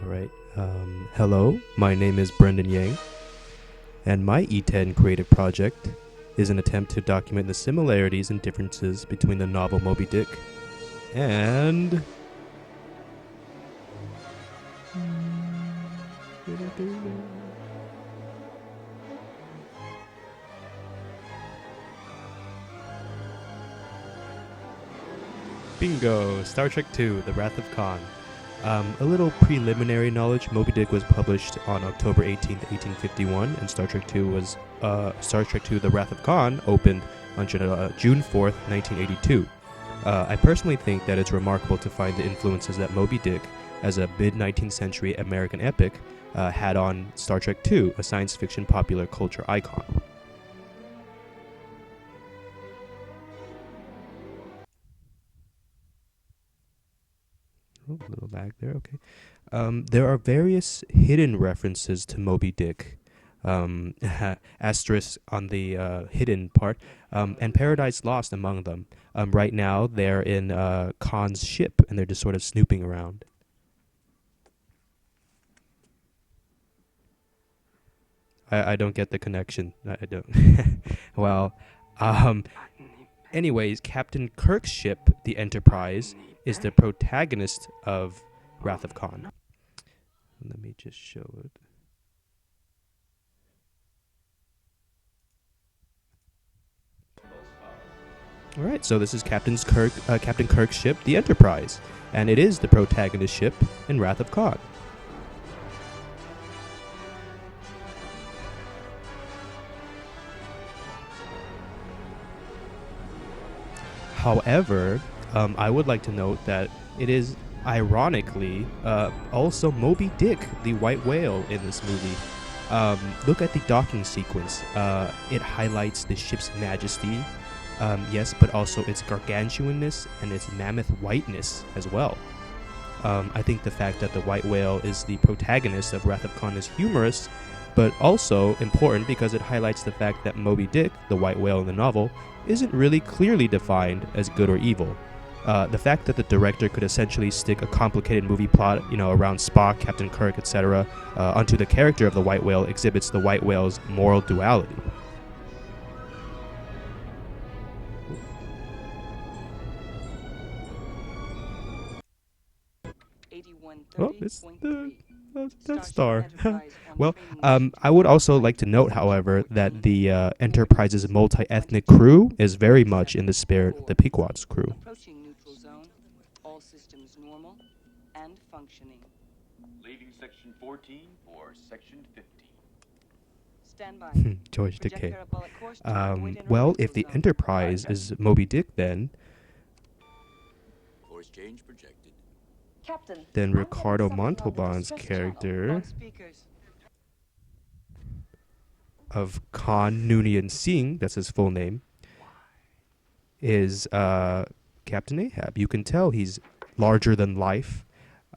right. Hello, my name is Brendan Yang, and my E10 creative project is an attempt to document the similarities and differences between the novel Moby Dick and... Bingo! Star Trek II, The Wrath of Khan. A little preliminary knowledge, Moby Dick was published on October 18th, 1851, and Star Trek II The Wrath of Khan opened on June 4th, 1982. I personally think that it's remarkable to find the influences that Moby Dick, as a mid-19th century American epic, had on Star Trek II, a science fiction popular culture icon. Oh, a little lag there, okay. There are various hidden references to Moby Dick, asterisk on the hidden part, and Paradise Lost among them. Right now, they're in Khan's ship, and they're just sort of snooping around. I don't get the connection. I don't. Well, anyways, Captain Kirk's ship, the Enterprise, is the protagonist of Wrath of Khan. Let me just show it. All right, so this is Captain Kirk's ship, the Enterprise, and it is the protagonist ship in Wrath of Khan. However, I would like to note that it is ironically also Moby Dick, the white whale, in this movie. Look at the docking sequence. It highlights the ship's majesty, yes, but also its gargantuanness and its mammoth whiteness as well. I think the fact that the white whale is the protagonist of Wrath of Khan is humorous, but also important because it highlights the fact that Moby Dick, the white whale in the novel, isn't really clearly defined as good or evil. The fact that the director could essentially stick a complicated movie plot, around Spock, Captain Kirk, etc., onto the character of the white whale exhibits the white whale's moral duality. Oh, it's the Death Star. Well, I would also like to note, however, that the Enterprise's multi-ethnic crew is very much in the spirit of the Pequod's crew. Approaching neutral zone. All systems normal and functioning. Leaving section 14 for section 15. Stand by. George Project Takei. parabolic course to avoid Well, neutral if the zone. Enterprise is Moby Dick, then Course change projected. Captain, then I'm Ricardo getting something on the Montalban's distress channel. character On speakers. of Khan Noonien Singh, that's his full name, is Captain Ahab. You can tell he's larger than life.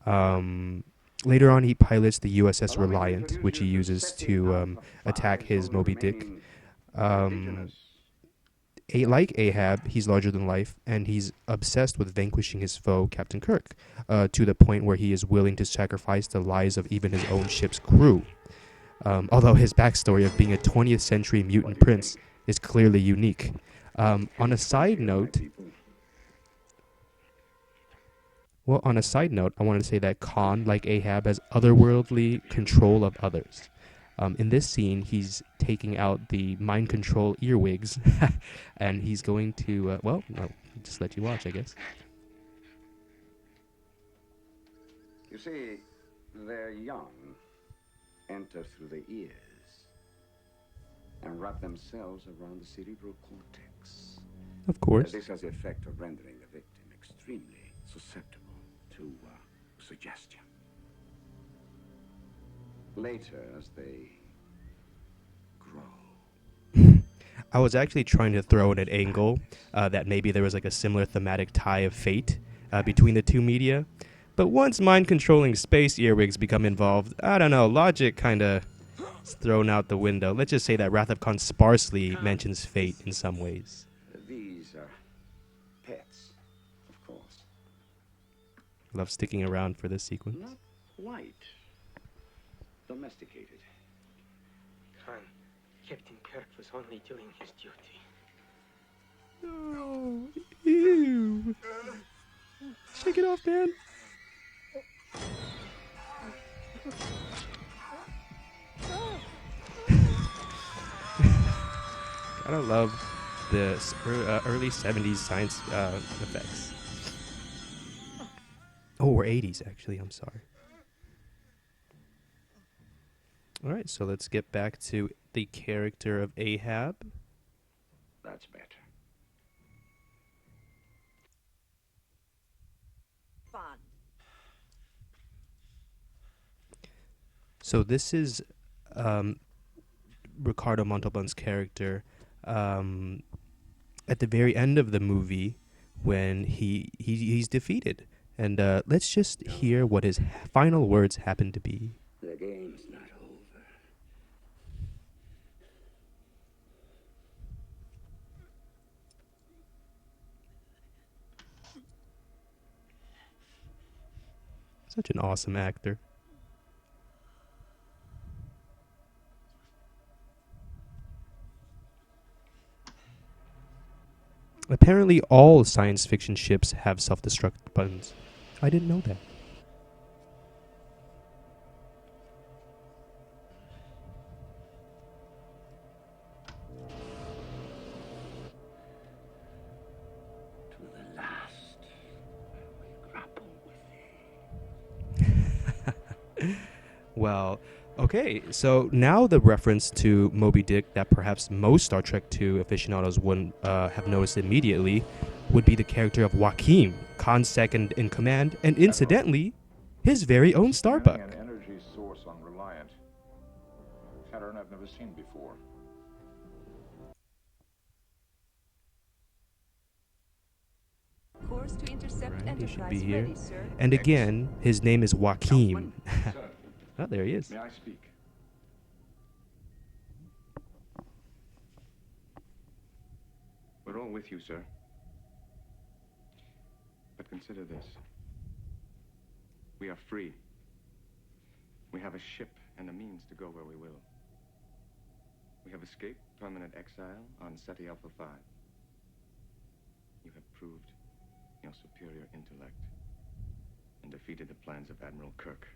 Later on, he pilots the USS Reliant, which he uses to attack his Moby Dick. Like Ahab, he's larger than life, and he's obsessed with vanquishing his foe, Captain Kirk, to the point where he is willing to sacrifice the lives of even his own ship's crew. Although his backstory of being a 20th century mutant prince is clearly unique. On a side note, I wanted to say that Khan, like Ahab, has otherworldly control of others. In this scene, he's taking out the mind control earwigs, and he's going to, I'll just let you watch, I guess. You see, their young enter through the ears and wrap themselves around the cerebral cortex. Of course. This has the effect of rendering the victim extremely susceptible to suggestion. Later, as they grow. I was actually trying to throw in an angle that maybe there was like a similar thematic tie of fate between the two media. But once mind-controlling space earwigs become involved, I don't know, logic kind of is thrown out the window. Let's just say that Wrath of Khan sparsely mentions fate in some ways. These are pets, of course. Love sticking around for this sequence. Not quite domesticated. Khan, Captain Kirk was only doing his duty. Oh, ew. Shake it off, man. Gotta love the early 70s science effects. Oh, or 80s, actually. I'm sorry. All right, so let's get back to the character of Ahab. That's better. Bond. So this is Ricardo Montalban's character at the very end of the movie when he's defeated. And let's just hear what his final words happen to be. The game's not over. Such an awesome actor. Apparently all science fiction ships have self-destruct buttons. I didn't know that. To the last, I will grapple with thee. Well, okay, so now the reference to Moby Dick that perhaps most Star Trek II aficionados wouldn't have noticed immediately would be the character of Joaquin, Khan's second in command, and incidentally, his very own Starbuck. An energy source on Reliant. Pattern I've never seen before. Course to intercept Right, he should Enterprise be here. ready, sir. And again, his name is Joaquin. Sir, Oh, there he is. may I speak? We're all with you, sir. But consider this. We are free. We have a ship and the means to go where we will. We have escaped permanent exile on SETI Alpha 5. You have proved your superior intellect and defeated the plans of Admiral Kirk.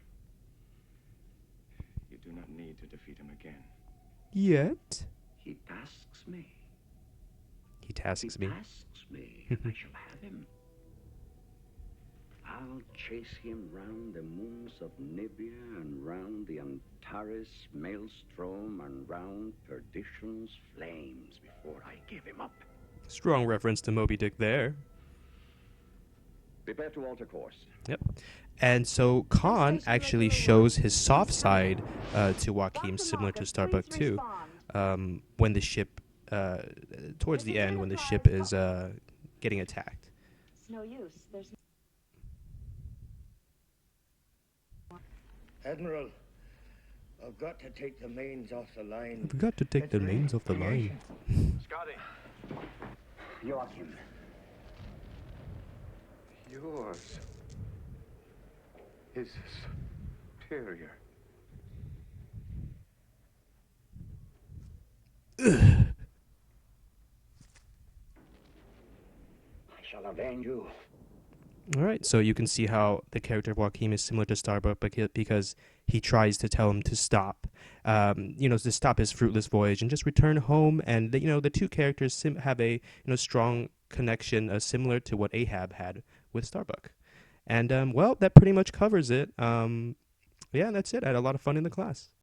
You do not need to defeat him again. Yet. He tasks me. He tasks me. He tasks me, and I shall have him. I'll chase him round the moons of Nibia and round the Antares maelstrom and round perdition's flames before I give him up. Strong reference to Moby Dick there. Prepare to alter course. Yep. And so Khan actually shows his soft side to Joaquin, similar to Starbuck too. When the ship, towards the end, when the ship is getting attacked. It's no use. There's Admiral, I've got to take the mains off the line. I forgot to take the mains off the line. Scotty. Joachim. Yours is superior. I shall avenge you. All right, so you can see how the character of Joaquin is similar to Starbuck because he tries to tell him to stop, to stop his fruitless voyage and just return home. And the two characters have a strong connection, similar to what Ahab had with Starbuck. And well, that pretty much covers it. Yeah, that's it. I had a lot of fun in the class.